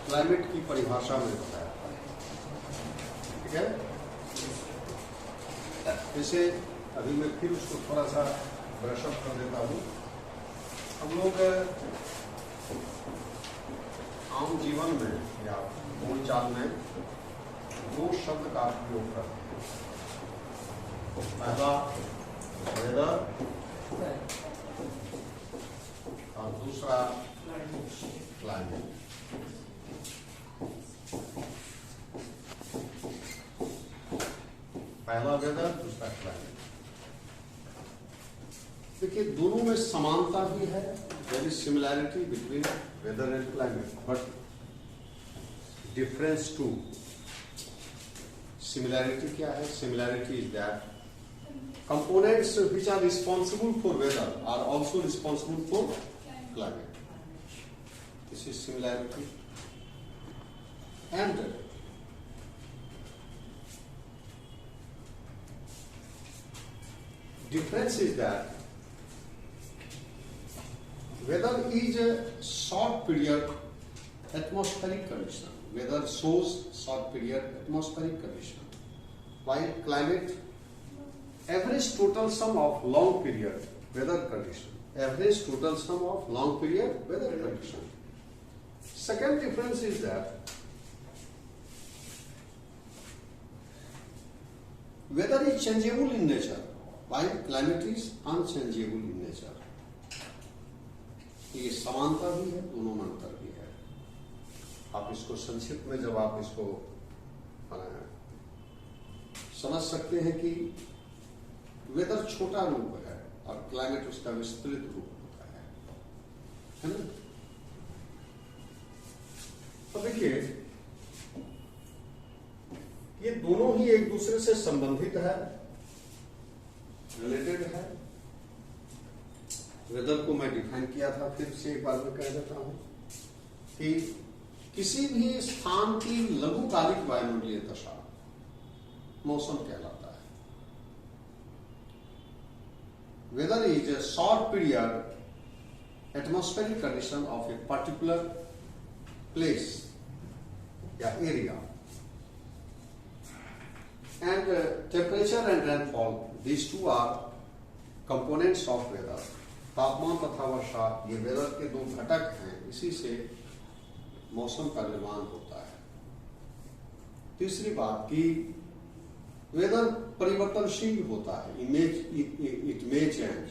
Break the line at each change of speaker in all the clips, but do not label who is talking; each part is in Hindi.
क्लाइमेट की परिभाषा में बताया, ठीक है। जैसे अभी मैं फिर उसको थोड़ा सा ब्रशअप कर देता हूँ। हम लोग आम जीवन में या बोलचाल में दो शब्द का उपयोग करते हैं। पहला वेदर और दूसरा क्लाइमेट। पहला वेदर, दूसरा क्लाइमेट। देखिए दोनों में समानता भी है, there is similarity between weather and climate, but difference too. Similarity क्या है? Similarity is that components which are responsible for weather are also responsible for climate. This is similarity. And difference is that weather is a short period atmospheric condition. Weather shows short period atmospheric condition, while climate average total sum of long period weather condition. Average total sum of long period weather condition. Second difference is that weather is changeable in nature, while climate is unchangeable in nature. ये समानता भी है, दोनों में अंतर भी है। आप इसको संक्षिप्त में जब आप इसको समझ सकते हैं कि वेदर छोटा रूप है और क्लाइमेट उसका विस्तृत रूप होता है ना। तो देखिए ये दोनों ही एक दूसरे से संबंधित है, रिलेटेड है। वेदर को मैं डिफाइन किया था, फिर से एक बार मैं कह देता हूं कि किसी भी स्थान की लघुकालिक वायुमंडलीय दशा मौसम कहलाता है। Weather is a short period atmospheric condition of a particular place या area, and temperature and rainfall, these two are components of weather. तापमान तथा वर्षा ये वेदर के दो घटक हैं, इसी से मौसम का निर्माण होता है। तीसरी बात कि वेदर परिवर्तनशील होता है। It may change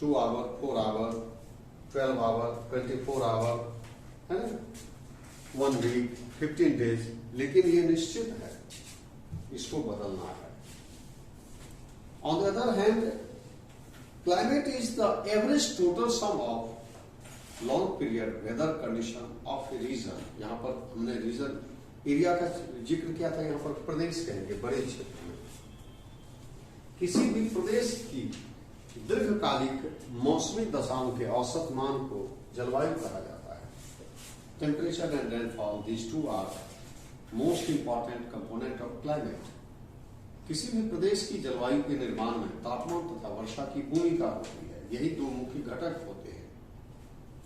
2 hour, 4 hour, 12 hour, 24 hour, है ना, 1 वीक, 15 डेज, लेकिन ये निश्चित है, इसको बदलना है। On the other hand climate is the average total sum of long period weather condition of a region. यहां पर हमने रीजन एरिया का जिक्र किया था, यहां पर प्रदेश कहेंगे, बड़े क्षेत्र में किसी भी प्रदेश की दीर्घकालिक मौसमी दशाओं के औसत मान को जलवायु कहा जाता है। Temperature and rainfall, these two are most important component of climate. किसी भी प्रदेश की जलवायु के निर्माण में तापमान तथा वर्षा की भूमिका होती है। यही दो मुख्य घटक होते हैं,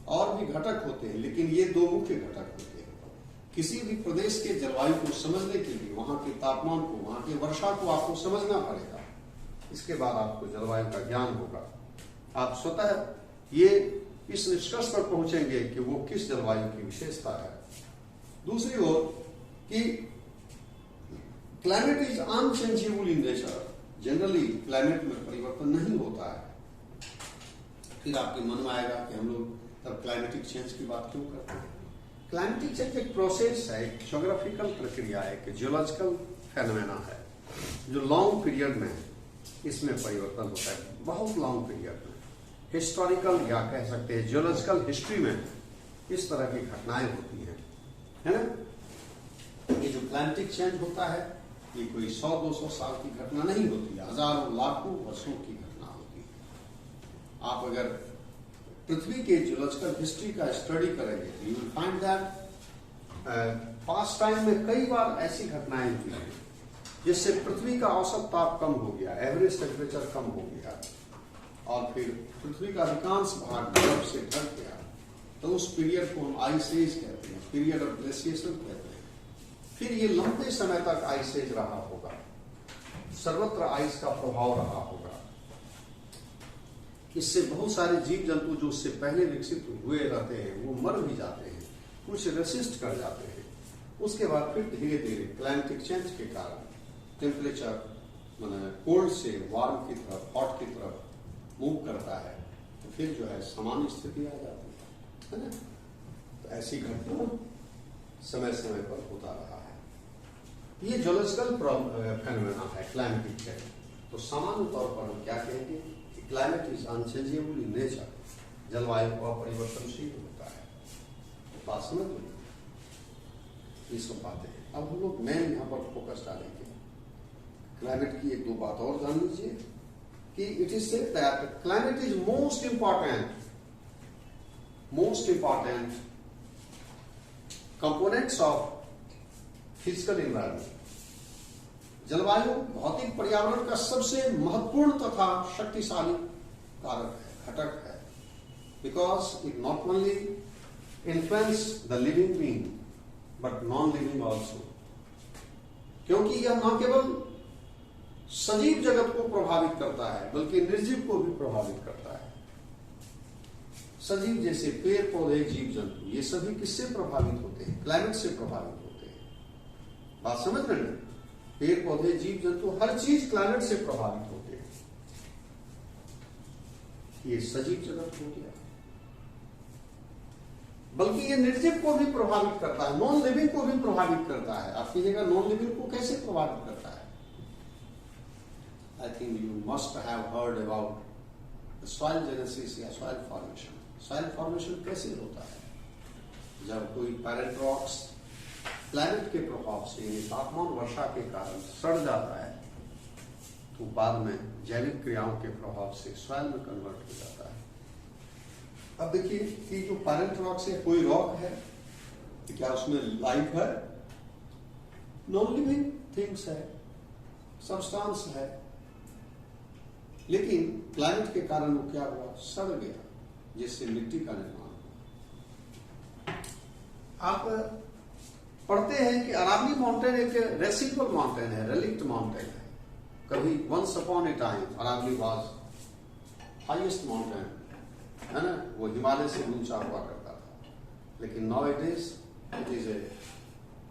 और भी घटक होते हैं, लेकिन ये दो मुख्य घटक होते हैं। किसी भी प्रदेश के जलवायु को समझने के लिए वहां के तापमान को, वहां की वर्षा को आपको समझना पड़ेगा। इसके बाद आपको जलवायु का ज्ञान होगा। आप स्वतः ये इस निष्कर्ष पर पहुंचेंगे कि वो किस जलवायु की विशेषता है। दूसरी ओर कि climate is unchangeable in nature. Generally climate में परिवर्तन नहीं होता है। फिर आपके मन में आएगा कि हम लोग तब क्लाइमेटिक चेंज की बात क्यों करते हैं। क्लाइमेटिक चेंज एक प्रोसेस है, एक ज्योग्राफिकल प्रक्रिया है, एक जियोलॉजिकल फेनोमेना है, जो लॉन्ग पीरियड में इसमें परिवर्तन होता है। बहुत लॉन्ग पीरियड में, हिस्टोरिकल या कह सकते हैं जियोलॉजिकल हिस्ट्री में इस तरह की घटनाएं होती हैं, है ना। ये जो क्लाइमेटिक चेंज होता है ये कोई 100-200 साल की घटना नहीं होती है, हजारों लाखों वर्षों की घटना होती है। आप अगर पृथ्वी के जियोलॉजिकल हिस्ट्री का स्टडी करेंगे you will find that past time में कई बार ऐसी घटनाएं हुई हैं जिससे पृथ्वी का औसत ताप कम हो गया, एवरेज टेम्परेचर कम हो गया, और फिर पृथ्वी का अधिकांश भाग बर्फ से ढक गया। तो उस पीरियड को हम आइस एज कहते हैं, पीरियड ऑफ ग्लेशिएशन कहते हैं। फिर ये लंबे समय तक आइस एज रहा होगा, सर्वत्र आइस का प्रभाव रहा होगा। इससे बहुत सारे जीव जंतु जो उससे पहले विकसित हुए रहते हैं वो मर भी जाते हैं, कुछ रेसिस्ट कर जाते हैं। उसके बाद फिर धीरे धीरे क्लाइमेटिक चेंज के कारण टेम्परेचर माने कोल्ड से वार्म की तरफ, हॉट की तरफ मूव करता है, तो फिर जो है सामान्य स्थिति आ जाती है ना। तो ऐसी घटना समय समय पर होता रहा है। ये जोलॉजिकल फेनोमेना है क्लाइमेटिक चेंज। तो सामान्य तौर पर हम क्या कहेंगे कि climate is unchangeable in nature, जलवायु अपरिवर्तनशील होता है। तो बात समझ लो, ये सब बातें हैं। अब हम लोग मेन यहाँ पर फोकस डालेंगे क्लाइमेट की एक दो बात और जान लीजिए कि it is said that climate is most important components of physical environment. जलवायु भौतिक पर्यावरण का सबसे महत्वपूर्ण तथा शक्तिशाली कारक है, घटक है। Because it not only influence the living being but non living also. क्योंकि यह न केवल सजीव जगत को प्रभावित करता है बल्कि निर्जीव को भी प्रभावित करता है। सजीव जैसे पेड़ पौधे, जीव जंतु, ये सभी किससे प्रभावित होते हैं? क्लाइमेट से प्रभावित होते हैं। बात समझ रहे हैं? पेड़ पौधे, जीव जंतु, हर चीज क्लाइमेट से प्रभावित होते हैं। ये सजीव जगत हो गया, बल्कि ये निर्जीव को भी प्रभावित करता है, नॉन लिविंग को भी प्रभावित करता है। आप कीजिएगा नॉन लिविंग को कैसे प्रभावित करता है? I think you must have heard about the soil genesis या soil formation. Soil formation कैसे होता है? जब कोई पैरेंट रॉक्स क्लाइमेट के प्रभाव से यानी तापमान वर्षा के कारण सड़ जाता है तो बाद में जैविक क्रियाओं के प्रभाव से सॉइल में कन्वर्ट हो जाता है। अब देखिए कि जो पैरेंट रॉक्स है, कोई रॉक है, तो क्या उसमें लाइफ है? नॉन लिविंग थिंग्स है, सब्सटेंस है, लेकिन क्लाइमेट के कारण वो क्या हुआ? सड़ गया, जिससे मिट्टी का निर्माण हुआ। आप पढ़ते हैं कि अरावली माउंटेन एक रेसिडुअल माउंटेन है, रेलिक्ट माउंटेन है। कभी once upon a time Aravalli was highest mountain, है ना, वो हिमालय से ऊंचा हुआ करता था, लेकिन now it is a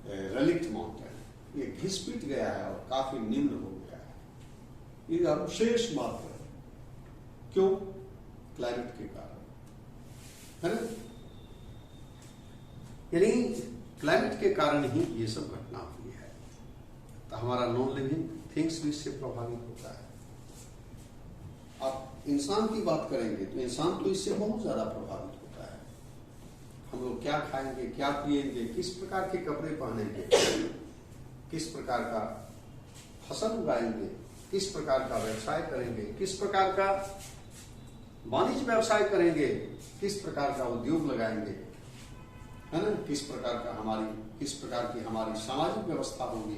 relict mountain. ये घिस पिट गया है और काफी निम्न हो गया है। ये अवशेष मात्र, क्यों? क्लाइमेट के कारण, है ना। यानी क्लाइमेट के कारण ही ये सब घटना हुई है। तो हमारा नॉन लिविंग थिंग्स भी इससे प्रभावित होता है। आप इंसान की बात करेंगे तो इंसान तो इससे बहुत ज्यादा प्रभावित होता है। हम लोग क्या खाएंगे, क्या पिएंगे, किस प्रकार के कपड़े पहनेंगे, किस प्रकार का फसल उगाएंगे, किस प्रकार का व्यवसाय करेंगे, किस प्रकार का वाणिज्य व्यवसाय करेंगे, किस प्रकार का उद्योग लगाएंगे, है ना, किस प्रकार की हमारी सामाजिक व्यवस्था होगी,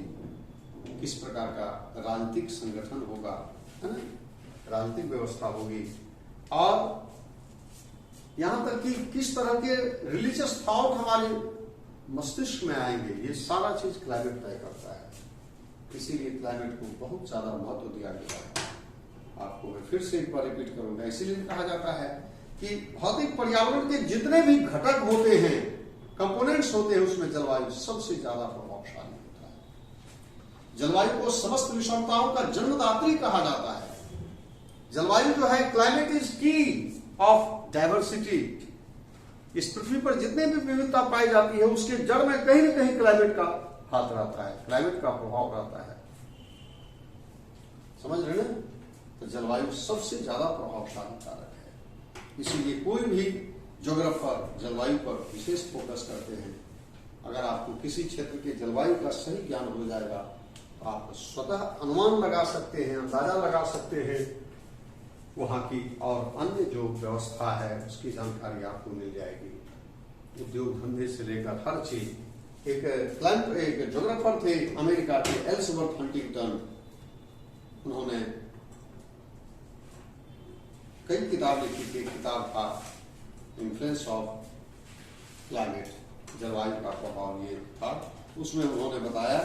किस प्रकार का राजनीतिक संगठन होगा, है ना, राजनीतिक व्यवस्था होगी, और यहां तक कि किस तरह के रिलीजियस थॉट हमारे मस्तिष्क में आएंगे, ये सारा चीज क्लाइमेट तय करता है। इसीलिए क्लाइमेट को बहुत ज्यादा महत्व दिया गया है। आपको मैं फिर से एक बार रिपीट करूंगा। इसीलिए कहा जाता है कि भौतिक पर्यावरण के जितने भी घटक होते हैं, कंपोनेंट्स होते हैं, उसमें जलवायु सबसे ज्यादा प्रभावशाली होता है। जलवायु को समस्त विषमताओं का जन्मदात्री कहा जाता है। जलवायु जो है, क्लाइमेट इज की ऑफ डाइवर्सिटी। इस पृथ्वी पर जितने भी विविधता पाई जाती है उसके जड़ में कहीं न कहीं क्लाइमेट का हाथ रहता है, क्लाइमेट का प्रभाव रहता है। समझ रहे ना? तो जलवायु सबसे ज्यादा प्रभावशाली कारक है। इसीलिए कोई भी ज्योग्राफर जलवायु पर विशेष फोकस करते हैं। अगर आपको किसी क्षेत्र के जलवायु का सही ज्ञान हो जाएगा तो आप स्वतः अनुमान लगा सकते हैं, अंदाजा लगा सकते हैं वहां की, और अन्य जो व्यवस्था है उसकी जानकारी आपको मिल जाएगी। उद्योग धंधे से लेकर हर चीज। एक ज्योग्राफर थे अमेरिका के, एल्सवर्थ हंटिंगटन। उन्होंने कई किताब लिखी थी। किताब था इन्फ्लुएंस ऑफ क्लाइमेट। जलवायु का प्रभाव ये था। उसमें उन्होंने बताया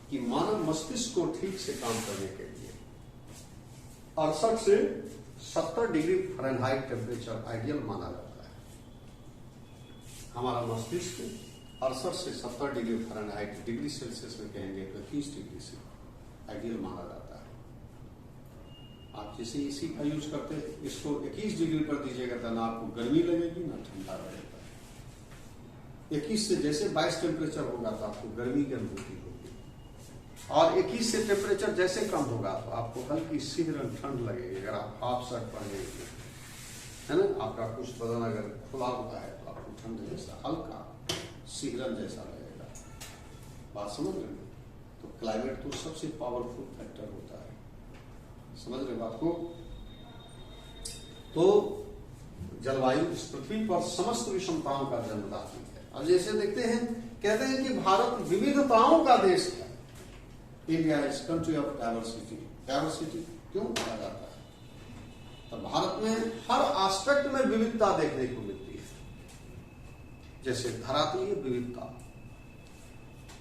कि मानव मस्तिष्क को ठीक से काम करने के लिए 68 से 70 डिग्री फ़ारेनहाइट टेम्परेचर आइडियल माना जाता है। हमारा मस्तिष्क 68 से 70 डिग्री फ़ारेनहाइट, डिग्री सेल्सियस में कहेंगे तो 21 डिग्री से आइडियल माना जाता है। आप जैसे एसी का यूज करते हैं, इसको 21 डिग्री कर दीजिएगा तो ना आपको गर्मी लगेगी ना ठंडा लगेगा। 21 से जैसे 22 टेम्परेचर होगा तो आपको गर्मी की अनुभूति होगी, और 21 से टेम्परेचर जैसे कम होगा तो आपको हल्की सिहरन ठंड लगेगी। अगर आप हाफ शर्ट पहने है ना, आपका कुछ बदन अगर खुला हुआ है तो आपको ठंड जैसा हल्का सिहरन जैसा लगेगा। बात समझ रहे हैं? तो क्लाइमेट तो सबसे पावरफुल फैक्टर होता है, समझ रहे बात को? तो जलवायु इस पृथ्वी पर समस्त विषमताओं का जन्मदात्री है। अब जैसे देखते हैं, कहते हैं कि भारत विविधताओं का देश है। India is country of diversity. Diversity क्यों कहा जाता है? तो भारत में हर एस्पेक्ट में विविधता देखने को मिलती है। जैसे धरातलीय विविधता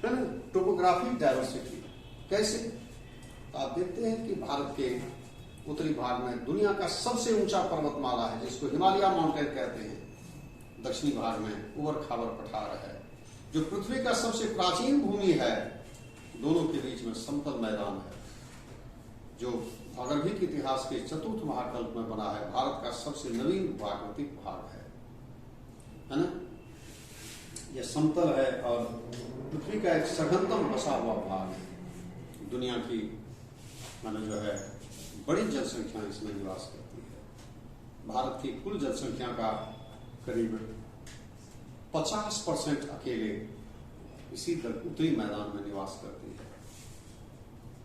है ना, टोपोग्राफिक डाइवर्सिटी। कैसे? तो आप देखते हैं कि भारत के उत्तरी भाग में दुनिया का सबसे ऊंचा पर्वतमाला है, जिसको हिमालय माउंटेन कहते हैं। दक्षिणी भाग में उबड़ खाबड़ पठार है। जो पृथ्वी का सबसे प्राचीन भूमि है, दोनों के बीच में समतल मैदान है, जो भौगोलिक इतिहास के चतुर्थ महाकल्प में बना है। भारत का सबसे नवीन प्राकृतिक भाग है ना? यह समतल है और पृथ्वी का एक सघनतम बसा हुआ भाग है। दुनिया की माने जो है बड़ी जनसंख्या इसमें निवास करती है। भारत की कुल जनसंख्या का करीब 50% अकेले इसी उत्तरी मैदान में निवास करती है।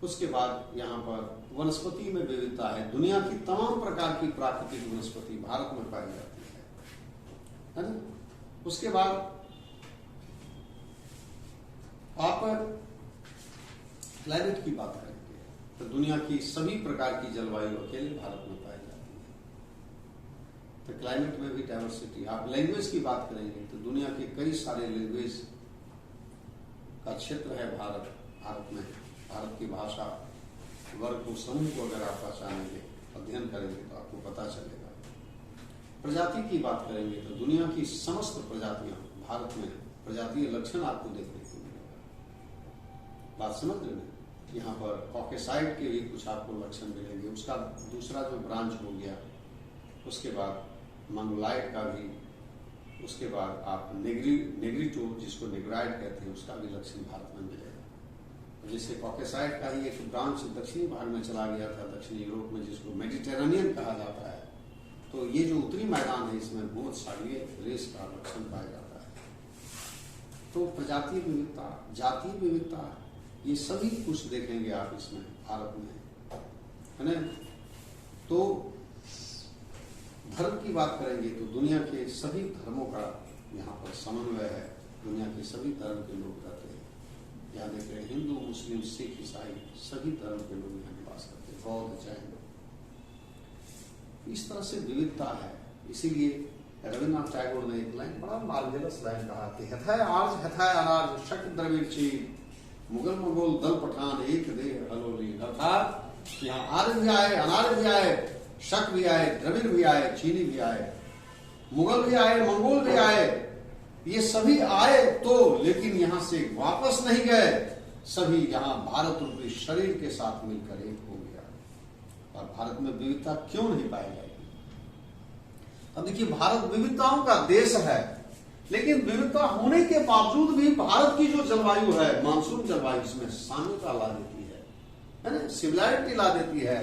उसके बाद यहाँ पर वनस्पति में विविधता है। दुनिया की तमाम प्रकार की प्राकृतिक वनस्पति भारत में पाई जाती है ना? उसके बाद आप क्लाइमेट की बात करेंगे तो दुनिया की सभी प्रकार की जलवायु अकेले भारत में पाई जाती है। तो क्लाइमेट में भी डाइवर्सिटी। आप लैंग्वेज की बात करेंगे तो दुनिया के कई सारे लैंग्वेज का क्षेत्र है भारत। भारत में भारत की भाषा वर्ग को समूह को अगर आप पहचानेंगे, अध्ययन करेंगे तो आपको पता चलेगा। प्रजाति की बात करेंगे तो दुनिया की समस्त प्रजातियां भारत में प्रजातीय लक्षण आपको देखने को मिलेगा। बात समझ रहे हैं? यहाँ पर कॉकेसाइड के भी कुछ आपको लक्षण मिलेंगे। उसका दूसरा जो ब्रांच हो गया, उसके बाद मंगोलाइड का भी, उसके बाद आप नेग्रिटो जिसको नेग्राइड कहते हैं, उसका भी लक्षण भारत में मिलेगा। जैसे कॉकेसाइड का ही एक ब्रांच दक्षिणी भाग में चला गया था, दक्षिणी यूरोप में, जिसको मेडिटेरेनियन कहा जाता है। तो ये जो उत्तरी मैदान है, इसमें बहुत सारी रेस का लक्षण पाया जाता है। तो प्रजातीय विविधता, जातीय विविधता, ये सभी कुछ देखेंगे आप इसमें भारत में, है ना? तो धर्म की बात करेंगे तो दुनिया के सभी धर्मों का यहाँ पर समन्वय है। दुनिया के सभी धर्म के लोग रहते हैं। यहाँ देख रहे हैं, हिंदू, मुस्लिम, सिख, ईसाई, सभी धर्म के लोग यहाँ निवास करते हैं, बौद्ध, जैन। इस तरह से विविधता है। इसीलिए रविन्द्रनाथ टैगोर ने एक लाइन, बड़ा मार्वेलस लाइन कहा कि हथाय आर्ज हथाय अनार्ज शक द्रविड़ चीन मुगल मंगोल दल पठान एक देह हलोली। अर्थात यहाँ आर्य भी आए, अनार्य भी आए, शक भी आए, द्रविड़ भी आए, चीनी भी आए, मुगल भी आए, मंगोल भी आए। ये सभी आए तो, लेकिन यहां से वापस नहीं गए। सभी यहाँ भारत रूपी शरीर के साथ मिलकर एक हो गया। और भारत में विविधता क्यों नहीं पाई जाएगी? अब देखिए, भारत विविधताओं का देश है, लेकिन विविधता होने के बावजूद भी भारत की जो जलवायु है, मानसून जलवायु, इसमें साम्यता ला देती है ना? सिमिलैरिटी ला देती है।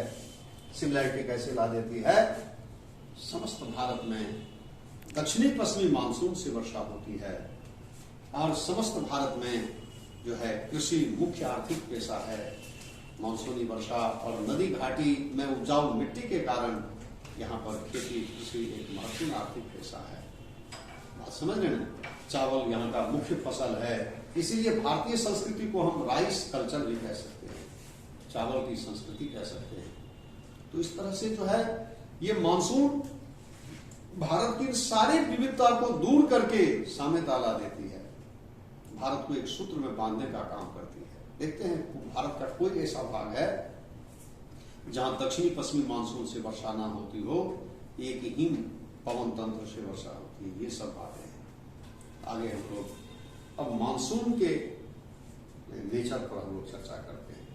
सिमिलैरिटी कैसे ला देती है? समस्त भारत में दक्षिणी पश्चिमी मानसून से वर्षा होती है, और समस्त भारत में जो है कृषि मुख्य आर्थिक पेशा है। मानसूनी वर्षा और नदी घाटी में उपजाऊ मिट्टी के कारण यहाँ पर खेती कृषि एक महत्वपूर्ण आर्थिक पेशा है। बात समझ रहे हैं? चावल यहाँ का मुख्य फसल है। इसीलिए भारतीय संस्कृति को हम राइस कल्चर भी कह सकते हैं, चावल की संस्कृति कह सकते हैं। तो इस तरह से जो है ये मानसून भारत की सारी विविधता को दूर करके साम्यता ला देती है। भारत को एक सूत्र में बांधने का काम करती है। देखते हैं भारत का कोई ऐसा भाग है जहां दक्षिणी पश्चिमी मानसून से वर्षा ना होती हो, एक ही पवन तंत्र से वर्षा होती है। ये सब बातें हैं। आगे हम लोग अब मानसून के नेचर पर हम लोग चर्चा करते हैं।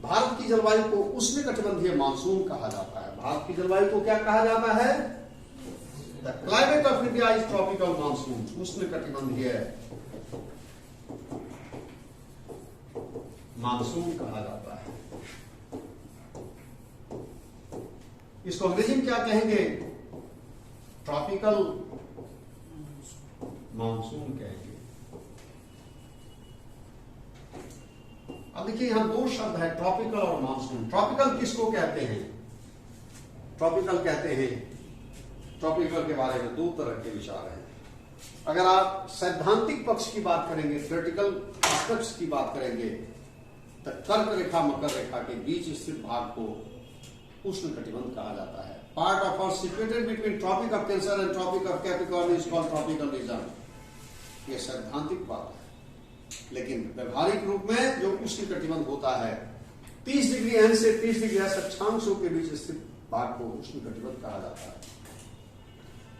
भारत की जलवायु को उष्णकटिबंधीय मानसून कहा जाता है। भारत की जलवायु को क्या कहा जाता है? The climate of India is tropical monsoon, उष्णकटिबंधीय मानसून कहा जाता है। इसको अंग्रेजी में क्या कहेंगे? ट्रॉपिकल मानसून कहेंगे। अब देखिए यहां दो शब्द है, ट्रॉपिकल और मानसून। ट्रॉपिकल किसको कहते हैं? ट्रॉपिकल कहते हैं, ट्रॉपिकल के बारे में दो तरह के विचार हैं। अगर आप सैद्धांतिक पक्ष की बात करेंगे, थ्योरेटिकल एस्पेक्ट्स की बात करेंगे, तो कर्क रेखा मकर रेखा के बीच स्थित भाग को उष्णकटिबंध कहा जाता है। Part of earth situated between Tropic of Cancer and Tropic of Capricorn is called tropical region. यह सैद्धांतिक बात है, लेकिन व्यवहारिक रूप में जो उष्णकटिबंध होता है 30 डिग्री एन से 30 डिग्री एस अक्षांशों के बीच स्थित भाग को उष्णकटिबंध कहा जाता है।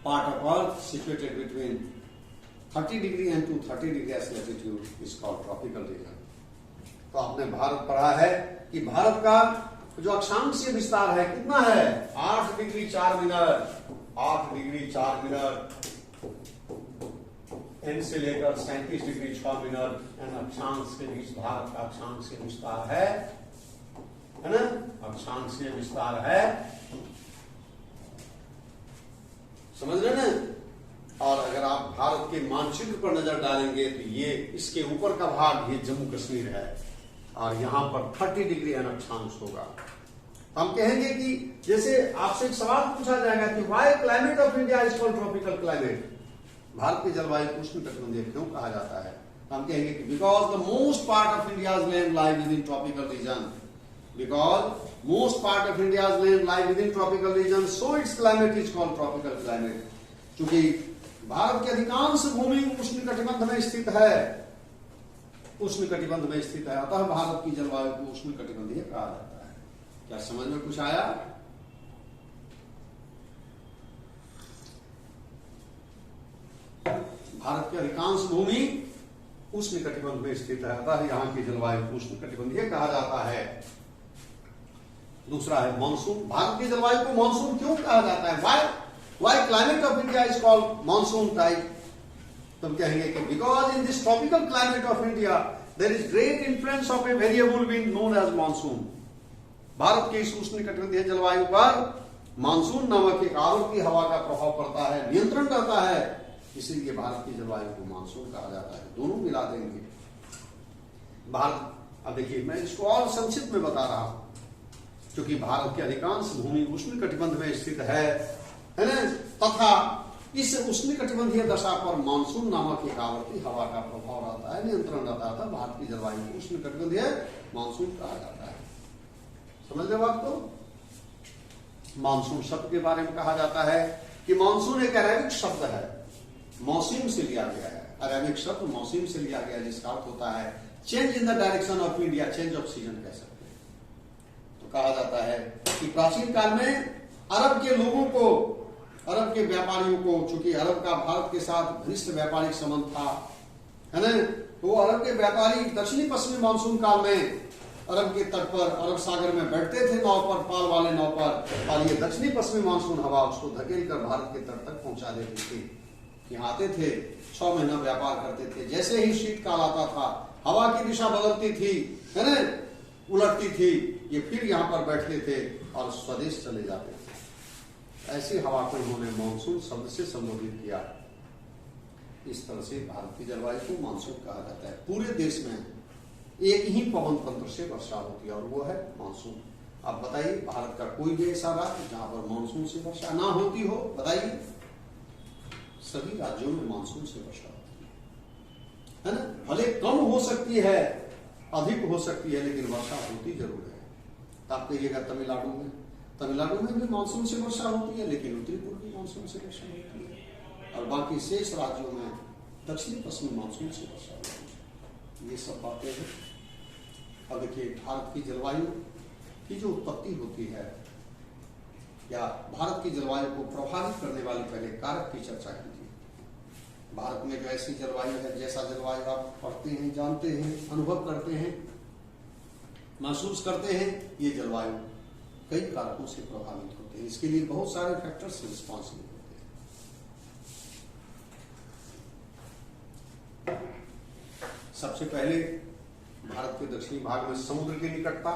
Part of earth situated between 30 degree N to 30 degree S latitude is called tropical region. तो आपने भारत पढ़ा है कि भारत का जो अक्षांशीय विस्तार है कितना है? 8 degree 4 minute, 8 degree 4 minute N से लेकर 37 डिग्री 6 मिनट एन अक्षांश के बीच भारत का अक्षांशीय विस्तार है ना? अक्षांशीय विस्तार है, समझ रहे ना? और अगर आप भारत के मानचित्र पर नजर डालेंगे तो ये इसके ऊपर का भाग ये जम्मू कश्मीर है और यहां पर 30 डिग्री एन अक्षांश होगा। हम कहेंगे कि जैसे आपसे एक सवाल पूछा जाएगा कि why climate of India is called tropical climate, Bharat की जलवायु को उष्णकटिबंधीय क्यों कहा जाता है? हम कहेंगे कि because the most part of India's land lie with in tropical region, because most part of India's land lie with in tropical region, so it's climate is called tropical climate. क्योंकि भारत की अधिकांश भूमि उष्णकटिबंध में स्थित है, उष्णकटिबंध में स्थित है, अतः भारत की जलवायु को उष्णकटिबंधीय कहा जाता है। क्या समझ में कुछ आया? भारत की अधिकांश भूमि उष्णकटिबंध में स्थित है, अतः यहां की जलवायु उष्णकटिबंधीय कहा जाता है। दूसरा है मानसून। भारत की जलवायु को मानसून क्यों कहा जाता है? Why climate of India is called monsoon type? तुम कहेंगे कि because in this tropical climate of India there is great influence of a variable wind known as monsoon. Bharat के इस उष्णकटिबंधीय जलवायु पर मानसून नामक एक आवर्ती हवा का प्रभाव पड़ता है, नियंत्रण करता है, इसीलिए भारत की जलवायु को मानसून कहा जाता है। दोनों मिला देंगे भारत। अब देखिए मैं इसको और संक्षिप्त में बता रहा हूं, क्योंकि भारत की अधिकांश भूमि उष्णकटिबंध में स्थित है ना, तथा इस उष्णकटिबंधीय दशा पर मानसून नामक एक आवर्ती हवा का प्रभाव रहता है, नियंत्रण रहता था। भारत की जलवायु को उष्णकटिबंधीय मानसून कहा जाता है। समझ रहे बात को? मानसून शब्द के बारे में कहा जाता है कि मानसून एक अरेबिक शब्द है, मौसम से लिया गया है। अरेबिक शब्द मौसम से लिया गया, जिसका अर्थ होता है change in the direction of India, change off season कह सकते हैं। तो कहा जाता है कि प्राचीन काल में अरब के लोगों को, अरब के व्यापारियों को, चूंकि अरब का भारत के साथ घनिष्ठ व्यापारिक संबंध था, है ना, तो अरब के व्यापारी दक्षिणी पश्चिमी मानसून काल में अरब के तट पर, अरब सागर में बैठते थे नाव पर, पाल वाले नाव पर, और ये दक्षिणी पश्चिमी मानसून हवा उसको धकेल कर भारत के तट तक पहुंचा देती थी। यहाँ आते थे, 6 महीना व्यापार करते थे। जैसे ही शीतकाल आता था, हवा की दिशा बदलती थी, है ना, उलटती थी, ये फिर यहाँ पर बैठते थे और स्वदेश चले जाते थे। ऐसी हवा को उन्होंने मानसून शब्द से संबोधित किया। इस तरह से भारत की जलवायु को मानसून कहा जाता है। पूरे देश में एक ही पवन तंत्र से वर्षा होती है और वो है मानसून। अब बताइए भारत का कोई भी ऐसा राज्य जहां पर मानसून से वर्षा ना होती हो? बताइए। सभी राज्यों में मानसून से वर्षा होती है ना। भले कम हो सकती है, अधिक हो सकती है, लेकिन वर्षा होती जरूर है। आप कहिएगा तमिलनाडु में भी मानसून से वर्षा होती है, लेकिन उत्तरी पूर्वी मानसून से वर्षा होती है, और बाकी शेष राज्यों में दक्षिणी पश्चिमी मानसून से वर्षा होगी। ये सब बातें हैं। अब देखिए, भारत की जलवायु की जो उत्पत्ति होती है या भारत की जलवायु को प्रभावित करने वाले पहले कारक की चर्चा कीजिए। भारत में जो ऐसी जलवायु है, जैसा जलवायु आप पढ़ते हैं, जानते हैं, अनुभव करते हैं, महसूस करते हैं, ये जलवायु कई कारकों से प्रभावित होते हैं। इसके लिए बहुत सारे फैक्टर्स रिस्पॉन्सिबल होते हैं। सबसे पहले भारत के दक्षिणी भाग में समुद्र की निकटता,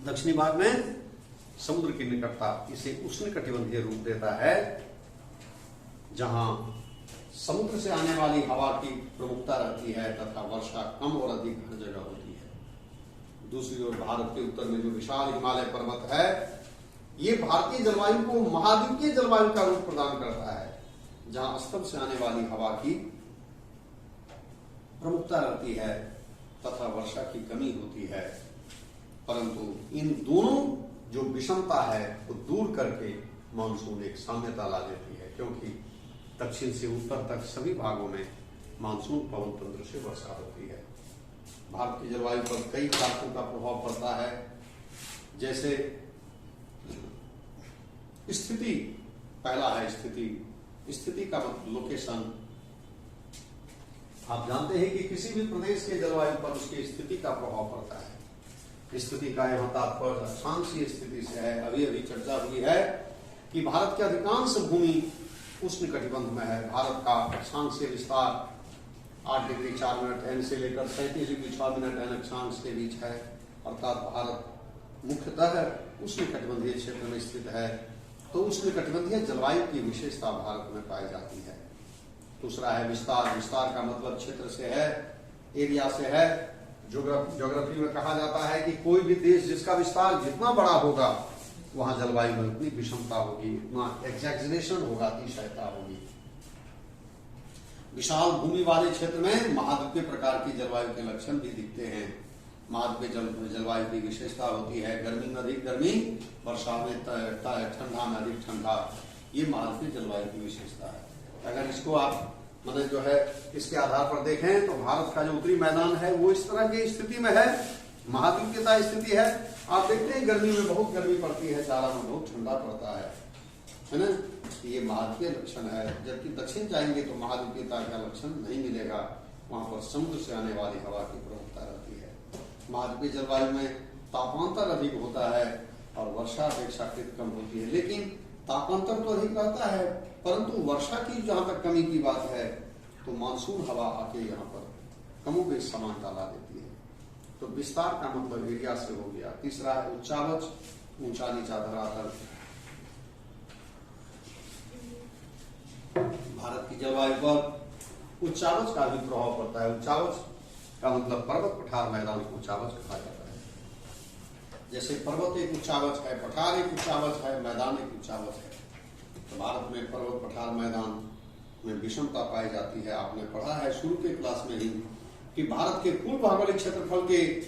दक्षिणी भाग में समुद्र की निकटता इसे उष्णकटिबंधीय रूप देता है, जहां समुद्र से आने वाली हवा की प्रमुखता रहती है तथा वर्षा कम और अधिक हर जगह होती है। दूसरी ओर भारत के उत्तर में जो विशाल हिमालय पर्वत है, ये भारतीय जलवायु को महाद्वीपीय जलवायु का रूप प्रदान करता है, जहां स्तंभ से आने वाली हवा की प्रमुखता रहती है तथा वर्षा की कमी होती है। परंतु इन दोनों जो विषमता है वो दूर करके मानसून एक साम्यता ला देती है, क्योंकि दक्षिण से उत्तर तक सभी भागों में मानसून पवन तंत्र से वर्षा होती है। भारत की जलवायु पर कई कारकों का प्रभाव पड़ता है, जैसे स्थिति। पहला है स्थिति। स्थिति का मतलब लोकेशन। आप जानते हैं कि किसी भी प्रदेश के जलवायु पर उसकी स्थिति का प्रभाव पड़ता है। स्थिति का यहाँ तात्पर्य अक्षांशीय स्थिति से है। अभी अभी चर्चा हुई है कि भारत की अधिकांश भूमि उष्णकटिबंध में है। भारत का अक्षांशीय विस्तार 8 डिग्री 4 मिनट एन से लेकर 37 डिग्री 6 मिनट एन अक्षांश के बीच है, अर्थात भारत मुख्यतः उष्णकटिबंधीय क्षेत्र में स्थित है। तो उष्णकटिबंधीय जलवायु की विशेषता भारत में पाई जाती है। दूसरा है विस्तार। विस्तार का मतलब क्षेत्र से है, एरिया से है। ज्योग्राफी में कहा जाता है कि कोई भी देश जिसका विस्तार जितना बड़ा होगा, वहां जलवायु में उतनी विषमता होगी, उतना एग्जैजरेशन होगा, अतिशयता होगी। विशाल भूमि वाले क्षेत्र में महाद्वीपीय प्रकार की जलवायु के लक्षण भी दिखते हैं। महाद्वीपीय जलवायु की विशेषता होती है गर्मी में अधिक गर्मी, वर्षा में ठंडा में अधिक ठंडा। ये महाद्वीपीय जलवायु की विशेषता है। अगर इसको आप मतलब जो है इसके आधार पर देखें तो भारत का जो उत्तरी मैदान है वो इस तरह की स्थिति में है, महाद्वीपीयता स्थिति है। आप देखते हैं गर्मी में बहुत गर्मी पड़ती है, जाड़ा में बहुत ठंडा पड़ता है ना। ये महाद्वीपीय लक्षण है। जबकि दक्षिण जाएंगे तो महाद्वीपीयता का लक्षण नहीं मिलेगा, वहां पर समुद्र से आने वाली हवा की प्रमुखता रहती है। महाद्वीपीय जलवायु में तापांतर अधिक होता है और वर्षा अपेक्षाकृत कम होती है। लेकिन तापांतर तो अधिक रहता है, परंतु वर्षा की जहां तक कमी की बात है तो मानसून हवा आके यहाँ पर कमोबेश समानता ला देती है। तो विस्तार का मतलब एरिया से हो गया। तीसरा है उच्चावच, ऊंचा नीचा धरातल। भारत की जलवायु पर उच्चावच का भी प्रभाव पड़ता है। उच्चावच का मतलब पर्वत पठार मैदान को उच्चावच कहा जाता है। जैसे पर्वत एक उच्चावच है, पठार एक उच्चावच है, मैदान एक उच्चावच है। तो भारत में पर्वत पठार मैदान में विषमता पाई जाती है। आपने पढ़ा है शुरू के क्लास में ही कि भारत के कुल भौगोलिक क्षेत्रफल के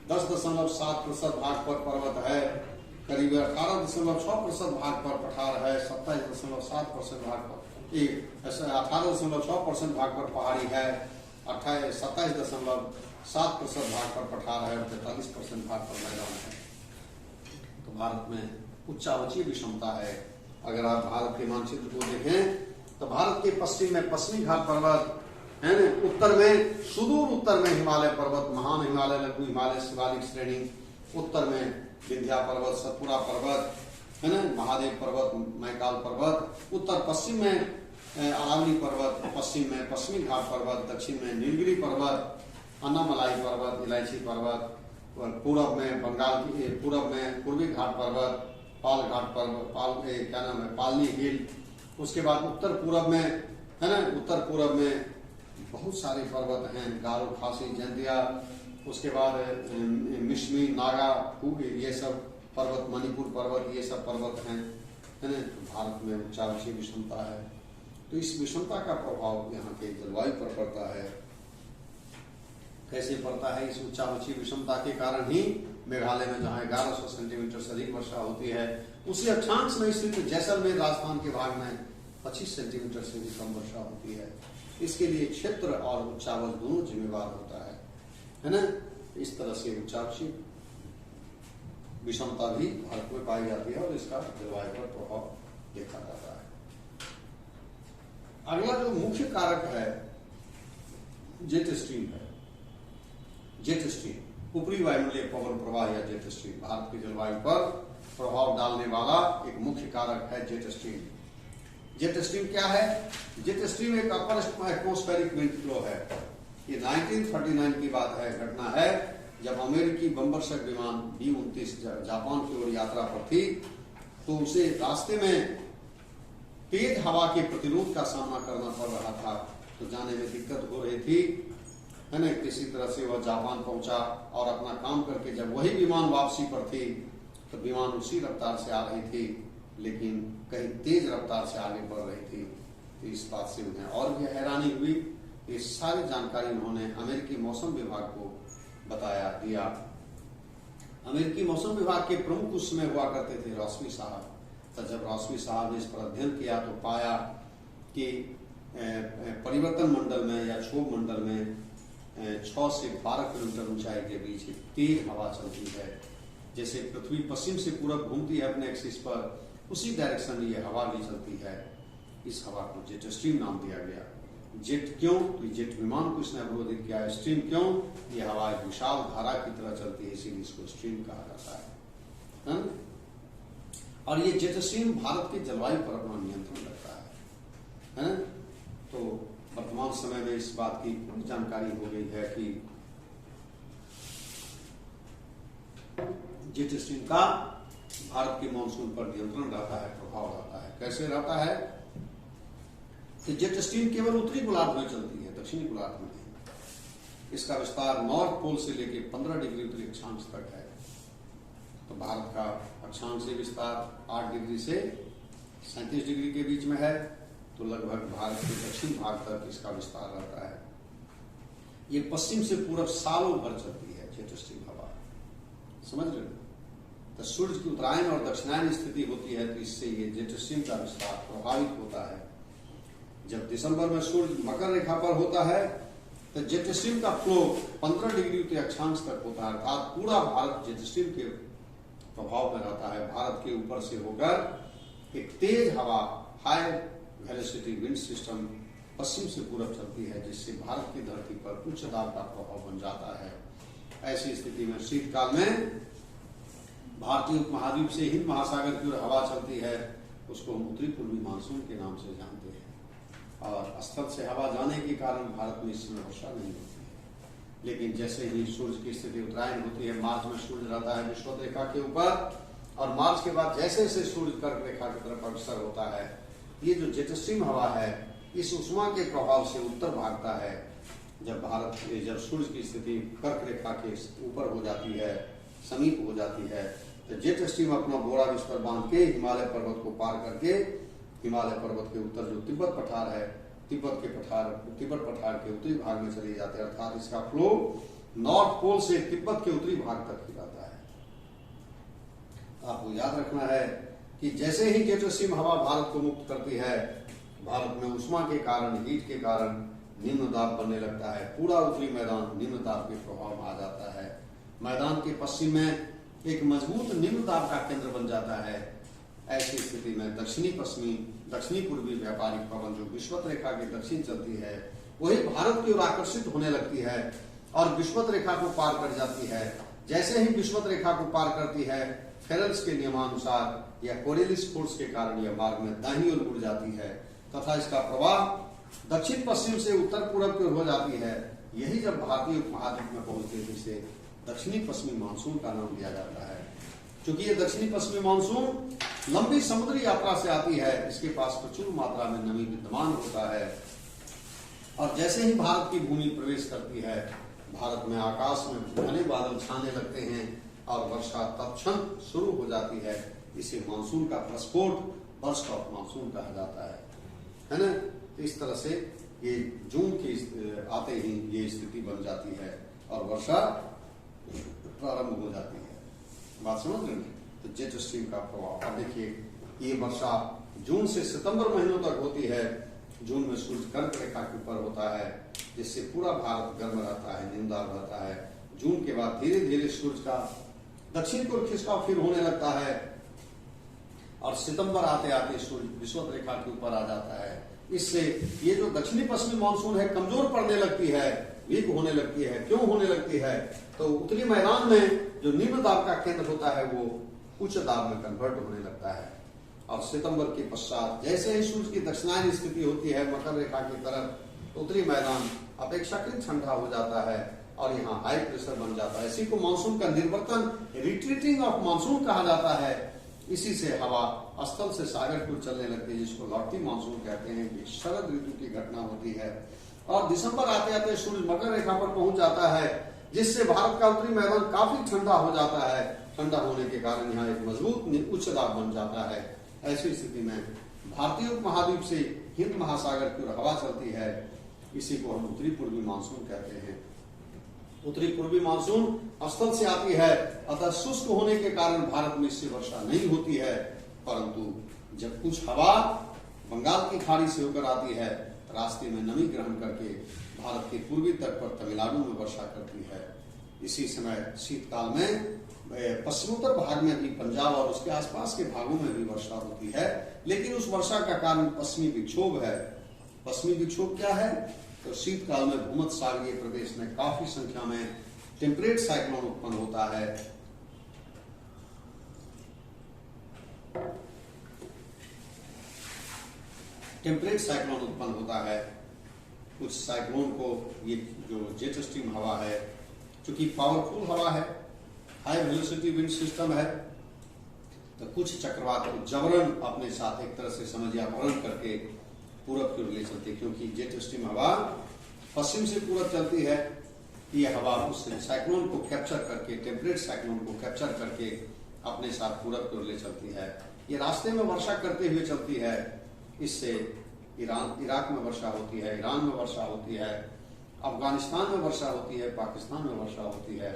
10.7% भाग पर पर्वत है, करीब 18.6% भाग पर पठार है, 27.7% भाग पर 18.6% भाग पर पहाड़ी है, 27.7% भाग पर पठार है और 43% भाग पर मैदान है। तो भारत में उच्चावचीय विषमता है। अगर आप भारत के मानचित्र को देखें तो भारत के पश्चिम में पश्चिमी घाट पर्वत है न, उत्तर में सुदूर उत्तर में हिमालय पर्वत, महान हिमालय, लघु हिमालय, शिवालिक श्रेणी, उत्तर में विंध्या पर्वत, सतपुरा पर्वत है न, महादेव पर्वत, मैकाल पर्वत, उत्तर पश्चिम में अरावली पर्वत, पश्चिम में पश्चिमी घाट पर्वत, दक्षिण में नीलगिरी पर्वत, अन्नामलाई पर्वत, इलायची पर्वत, पूरब में बंगाल की, पूरब में पूर्वी घाट पर्वत, पाल घाट पर्वत, क्या नाम है, पालनी हिल। उसके बाद उत्तर पूरब में है ना, उत्तर पूरब में बहुत सारे पर्वत हैं, गारो, खासी, जैंतिया। उसके बाद मिश्मी, नागा, ये सब पर्वत, मणिपुर पर्वत, ये सब पर्वत हैं है ना। भारत में उच्चावचीय विषमता है। तो इस विषमता का प्रभाव यहाँ के जलवायु पर पड़ता है। कैसे पड़ता है? इस उच्चावचीय विषमता के कारण ही मेघालय में जहाँ 1100 सेंटीमीटर से अधिक वर्षा होती है, उसी अक्षांश में स्थित जैसलमेर राजस्थान के भाग में 25 सेंटीमीटर से भी कम वर्षा होती है। इसके लिए क्षेत्र और उच्चावल दोनों जिम्मेवार होता है ना। इस तरह से उच्चाक्षी विषमता भी भारत में पाई जाती है और इसका जलवायु पर प्रभाव देखा जाता है। अगला जो मुख्य कारक है जेट स्ट्रीम है। जेट स्ट्रीम ऊपरी वायुमंडलीय पवन प्रवाह या जेट स्ट्रीम भारत की जलवायु पर प्रभाव डालने वाला एक मुख्य कारक है जेट स्ट्रीम। जेट स्ट्रीम क्या है? जेट स्ट्रीम एक अपर एटमॉस्फेरिक विंड फ्लो है। ये 1939 की बात है, घटना है जब अमेरिकी बमवर्षक विमान B-29 जापान की ओर यात्रा पर थी, तो उसे रास्ते में तेज हवा के प्रतिरोध का सामना करना पड़ रहा था, तो जाने में दिक्कत हो रही थी, है ना। किसी तरह से वह जापान पहुंचा और अपना काम करके जब वही विमान वापसी पर थी, तो विमान उसी रफ्तार से आ रही थी, लेकिन कहीं तेज रफ्तार से आगे बढ़ रही थी। तो इस बात से उन्हें और भी हैरानी हुई। ये सारी जानकारी उन्होंने अमेरिकी मौसम विभाग को बताया दिया। अमेरिकी मौसम विभाग के प्रमुख उस समय हुआ करते थे रॉसमी साहब। तो जब रॉसमी साहब ने इस पर अध्ययन किया तो पाया कि परिवर्तन मंडल में या क्षोभ मंडल में 6 से 12 किलोमीटर ऊंचाई के बीच एक तेज हवा चलती है। जैसे पृथ्वी पश्चिम से पूरब घूमती है अपने एक्सिस पर, उसी डायरेक्शन में यह हवा भी चलती है। इस हवा को जेट स्ट्रीम नाम दिया गया। जेट क्यों? तो जेट विमान को इसने अवरोधित किया है। स्ट्रीम क्यों? यह हवा एक विशाल धारा की तरह चलती है, इसीलिए इसको स्ट्रीम कहा जाता है। और ये जेट स्ट्रीम भारत के जलवायु पर अपना नियंत्रण रखता है। तो वर्तमान समय में इस बात की पूरी जानकारी हो गई है कि जेट स्ट्रीम का भारत के मानसून पर नियंत्रण रहता है, प्रभाव रहता है। कैसे रहता है? कि जेट स्ट्रीम केवल उत्तरी गोलार्ध में चलती है, दक्षिणी गोलार्ध में नहीं। इसका विस्तार नॉर्थ पोल से लेकर 15 डिग्री उत्तरी अक्षांश तक है। तो भारत का अक्षांश से विस्तार 8 डिग्री से 37 डिग्री के बीच में है, तो लगभग भारत के दक्षिण भाग तक इसका विस्तार रहता है। ये पश्चिम से पूरब सालों भर चलती है जेट स्ट्रीम हवा, समझ रहे हो। तो सूर्य की उत्तरायण और दक्षिणायन स्थिति होती है, तो इससे ये जेट स्ट्रीम का विस्तार प्रभावित होता है। जब दिसंबर में सूर्य मकर रेखा पर होता है, तो जेट स्ट्रीम का फ्लो 15 डिग्री उत्तरी अक्षांश तक होता है, अर्थात पूरा भारत जेट स्ट्रीम के प्रभाव में रहता है। भारत के ऊपर से होकर एक तेज हवा हाई वेलोसिटी विंड सिस्टम पश्चिम से पूरब चलती है, जिससे भारत की धरती पर उच्च दाब का प्रभाव बन जाता है। ऐसी स्थिति में शीतकाल में भारतीय उपमहाद्वीप से हिंद महासागर की ओर हवा चलती है, उसको हम उत्तरी पूर्वी मानसून के नाम से जानते हैं। और स्थल से हवा जाने के कारण भारत में इस समय वर्षा नहीं होती है। लेकिन जैसे ही सूर्य की स्थिति उत्तरायण होती है, मार्च में सूर्य रहता है विषुवत रेखा के ऊपर, और मार्च के बाद जैसे जैसे सूर्य कर्क रेखा की तरफ अग्रसर होता है, ये जो जेट स्ट्रीम हवा है इस उष्मा के प्रभाव से उत्तर भागता है। जब सूर्य की स्थिति कर्क रेखा के ऊपर हो जाती है, समीप हो जाती है, तो जेट स्ट्रीम अपना बोरा बिस्तर बांध के हिमालय पर्वत को पार करके हिमालय पर्वत के उत्तर जो तिब्बत पठार है, तिब्बत पठार के उत्तरी भाग में चले जाते हैं। अर्थात इसका फ्लो नॉर्थ पोल से तिब्बत के उत्तरी भाग तक ही रहता है। आपको याद रखना है कि जैसे ही जेट स्ट्रीम हवा भारत को मुक्त करती है, भारत में उष्मा के कारण, हीट के कारण निम्न दाब बनने लगता है। पूरा उत्तरी मैदान निम्न दाब के प्रभाव में आ जाता है। मैदान के पश्चिम में एक मजबूत निम्न दाब का केंद्र बन जाता है। ऐसी स्थिति में दक्षिणी पूर्वी व्यापारिक पवन जो विषुवत रेखा के दक्षिण चलती है, वही भारत की ओर आकर्षित होने लगती है और विषुवत रेखा को पार कर जाती है। जैसे ही विषुवत रेखा को पार करती है, फेरेल्स के नियमानुसार या कोरियलिस फोर्स के कारण यह मार्ग में दाहिनी ओर मुड़ जाती है तथा इसका प्रवाह दक्षिण पश्चिम से उत्तर पूर्व की ओर हो जाती है। यही जब भारतीय उपमहाद्वीप में पहुंचती है, जिसे दक्षिणी पश्चिमी मानसून का नाम दिया जाता है। क्योंकि ये दक्षिणी पश्चिमी मानसून लंबी समुद्री यात्रा से आती है, इसके पास प्रचुर मात्रा में नमी विद्यमान होता है, और जैसे ही भारत की भूमि प्रवेश करती है, भारत में आकाश में घने बादल छाने लगते हैं और वर्षा तत्क्षण शुरू हो जाती है। इसे मानसून का प्रस्फोट, बर्स्ट ऑफ मानसून कहा जाता है ना। इस तरह से ये जून के आते ही ये स्थिति बन जाती है और वर्षा प्रारंभ हो जाती है। बात समझ रहे हैं? तो जेट स्ट्रीम का प्रभाव, अब देखिए ये वर्षा जून से सितंबर महीनों तक होती है, जून में सूर्य कर्क रेखा के ऊपर होता है, जिससे पूरा भारत गर्म रहता है, नींदार रहता है। जून के बाद धीरे धीरे सूर्य का दक्षिण की ओर खिसकाव फिर होने लगता है और सितंबर आते आते सूर्य विषुवत रेखा के ऊपर आ जाता है। इससे ये जो दक्षिणी पश्चिमी मानसून है कमजोर पड़ने लगती है, वीक होने लगती है। क्यों होने लगती है? तो उत्तरी मैदान में जो निम्न दाब का केंद्र होता है वो उच्च दाब में कन्वर्ट होने लगता है। और सितंबर के पश्चात जैसे ही सूर्य की दक्षिणायन स्थिति होती है मकर रेखा की तरफ, तो उत्तरी मैदान अपेक्षाकृत ठंडा हो जाता है और यहाँ हाई प्रेशर बन जाता है। इसी को मानसून का निर्वर्तन, रिट्रीटिंग ऑफ मानसून कहा जाता है। इसी से हवा स्थल से सागर की ओर चलने लगती है, जिसको लौटती मानसून कहते हैं। ये शरद ऋतु की घटना होती है और दिसंबर आते आते सूर्य मकर रेखा पर पहुंच जाता है, जिससे भारत का उत्तरी मैदान काफी ठंडा हो जाता है। ठंडा होने के कारण यहाँ एक मजबूत उच्च दाब बन जाता है। ऐसी स्थिति में भारतीय उपमहाद्वीप से हिंद महासागर की ओर हवा चलती है। इसी को हम उत्तरी पूर्वी मानसून कहते हैं। उत्तरी पूर्वी मानसून स्थल से आती है, अतः शुष्क होने के कारण भारत में इससे वर्षा नहीं होती है। परंतु जब कुछ हवा बंगाल की खाड़ी से होकर आती है, रास्ते में नमी ग्रहण करके भारत के पूर्वी तट पर तमिलनाडु में वर्षा करती है। इसी समय शीतकाल में पश्चिमोत्तर भाग में भी पंजाब और उसके आसपास के भागों में भी वर्षा होती है। लेकिन उस वर्षा का कारण पश्चिमी विक्षोभ है। पश्चिमी विक्षोभ क्या है? तो शीतकाल में भूमध्य सागरीय प्रदेश में काफी संख्या में टेम्परेट साइक्लोन उत्पन्न होता है। टेम्परेट साइक्लोन उत्पन्न होता है। कुछ साइक्लोन को, ये जो जेट स्ट्रीम हवा है, चूंकि पावरफुल हवा है, हाई वेलोसिटी विंड सिस्टम है, तो कुछ चक्रवात को जबरन अपने साथ एक तरह से समझिए अपहरण करके पूरब की ओर ले चलती है। क्योंकि जेट स्ट्रीम हवा पश्चिम से पूरब चलती है, ये हवा उस साइक्लोन को कैप्चर करके, टेम्परेट साइक्लोन को कैप्चर करके अपने साथ पूरब की ओर ले चलती है। ये रास्ते में वर्षा करते हुए चलती है। इससे इराक में वर्षा होती है, ईरान में वर्षा होती है, अफगानिस्तान में वर्षा होती है, पाकिस्तान में वर्षा होती है।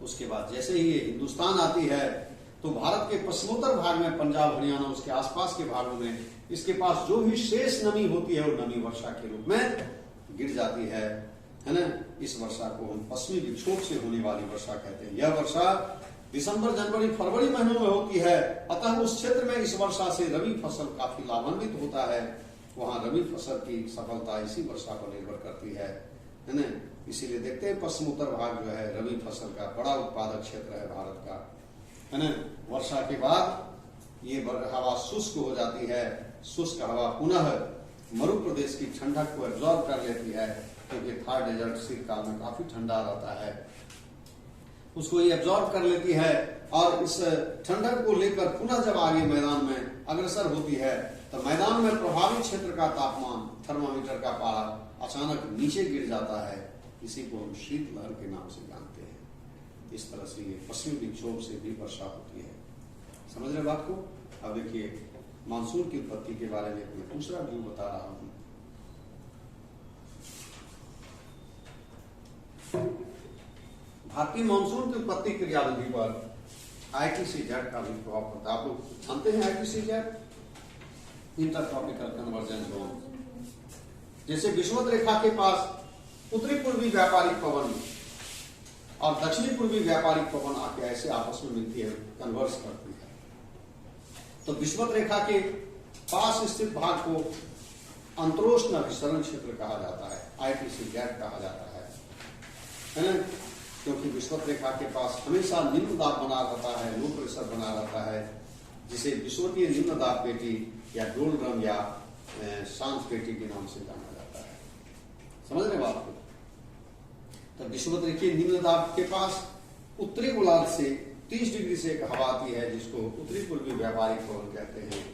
उसके बाद जैसे ही ये हिंदुस्तान आती है तो भारत के पश्चिमोत्तर भाग में, पंजाब हरियाणा उसके आसपास के भागों में इसके पास जो भी शेष नमी होती है वो नमी वर्षा के रूप में गिर जाती है ना। इस वर्षा को हम पश्चिमी विक्षोभ से होने वाली वर्षा कहते हैं। यह वर्षा दिसंबर, जनवरी, फरवरी महीनों में होती है। अतः उस क्षेत्र में इस वर्षा से रबी फसल काफी लाभान्वित होता है। वहां रबी फसल की सफलता इसी वर्षा पर निर्भर करती है ना। इसीलिए देखते हैं पश्चिमोत्तर भाग जो है रबी फसल का बड़ा उत्पादक क्षेत्र है भारत का, है ना। वर्षा के बाद ये हवा शुष्क हो जाती है। शुष्क हवा पुनः मरु प्रदेश की ठंडक को एब्जॉर्ब कर लेती है, क्योंकि थार डेजर्ट शीतकाल में काफी ठंडा रहता है, उसको ये एब्जॉर्ब कर लेती है और इस ठंडक को लेकर पुनः जब आगे मैदान में अग्रसर होती है तो मैदान में प्रभावित क्षेत्र का तापमान, थर्मामीटर का पारा अचानक नीचे गिर जाता है। इसी को हम शीतलहर के नाम से जानते हैं। इस तरह से ये पश्चिमी विक्षोभ से भी वर्षा होती है। समझ रहे बात को? अब देखिए मानसून की उत्पत्ति के बारे में मैं दूसरा व्यू बता रहा हूं। भारतीय मानसून की उत्पत्ति क्रियाविधि पर ITCZ का भी प्रभाव पड़ता है। आप लोग जानते हैं ITCZ, इंटरट्रॉपिकल कन्वर्जेंस जोन। जैसे विषुवत रेखा के पास उत्तरी पूर्वी व्यापारिक पवन और दक्षिणी पूर्वी व्यापारिक पवन आके ऐसे आपस में मिलती है, कन्वर्स करती है। तो विषुवत रेखा के पास स्थित भाग को अंतरोष्ण अभिसरण क्षेत्र कहा जाता है, ITCZ कहा जाता है ना। क्योंकि विषुवत रेखा के पास हमेशा निम्न दाब बना रहता है, लो प्रेशर बना रहता है, जिसे विषुवतीय निम्न दाब पेटी या डोलड्रम या शांत पेटी के नाम से जाना जाता है। समझ रहे बात को? तो विषुवत रेखीय निम्न दाब के पास उत्तरी गोलार्ध से 30 डिग्री से एक हवा आती है, जिसको उत्तरी पूर्वी व्यापारिक पवन कहते हैं,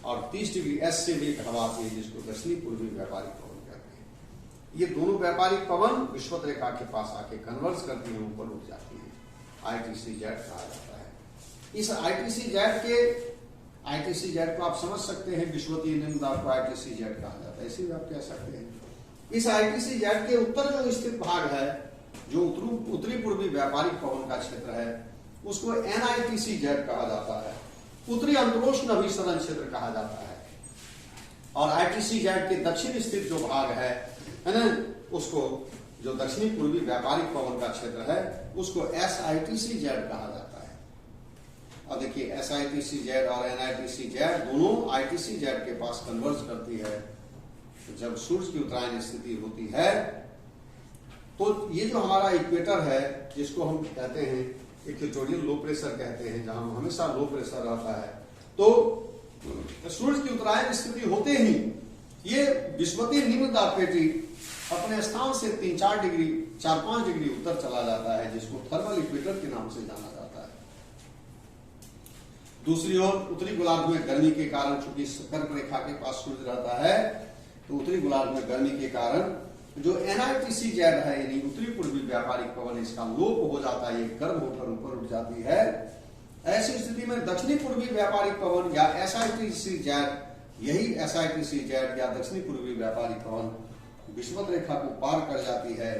और 30 डिग्री S से भी एक हवा आती है, जिसको दक्षिणी पूर्वी व्यापारिक पवन कहते हैं। ये दोनों व्यापारिक पवन विषुवत रेखा के पास आके कन्वर्स करती हैं, ऊपर उठ जाती है। ITCZ कहा जाता है। इस ITCZ को आप समझ सकते हैं, विषुवतीय निम्न दाब को ITCZ कहा जाता है, इसी भी आप कह सकते हैं। इस ITCZ के उत्तर जो स्थित भाग है, जो उत्तरी पूर्वी व्यापारिक पवन का क्षेत्र है, उसको NITCZ कहा जाता है, उत्तरी अंतरोष्ण अभिसरण क्षेत्र कहा जाता है। और ITCZ के दक्षिण स्थित जो भाग है ना, उसको जो दक्षिणी पूर्वी व्यापारिक पवन का क्षेत्र है उसको SITCZ कहा जाता है। और देखिए SITCZ और NITCZ दोनों ITCZ के पास कन्वर्ज करती है। तो जब सूर्य की उत्तरायण स्थिति होती है तो ये जो हमारा इक्वेटर है, जिसको हम कहते हैं इक्वेटोरियल लो प्रेशर कहते हैं, जहां हमेशा लो प्रेशर रहता है, तो सूर्य की उत्तरायण स्थिति होते ही ये विषुवतीय निम्न दाब पेटी अपने स्थान से 3-4 डिग्री 4-5 डिग्री उत्तर चला जाता है, जिसको थर्मल इक्वेटर के नाम से जाना जाता है। दूसरी ओर उत्तरी गोलार्ध में गर्मी के कारण, चूंकि कर्क रेखा के पास सूर्य रहता है, तो उत्तरी गोलार्ध में गर्मी के कारण जो NITCZ है यानी उत्तरी पूर्वी व्यापारिक पवन, इसका लोप हो जाता है, ये गर्म होकर ऊपर उठ जाती है। ऐसी स्थिति में दक्षिणी पूर्वी व्यापारिक पवन या SITCZ, यही SITCZ या दक्षिणी पूर्वी व्यापारिक पवन विषुवत रेखा को पार कर जाती है।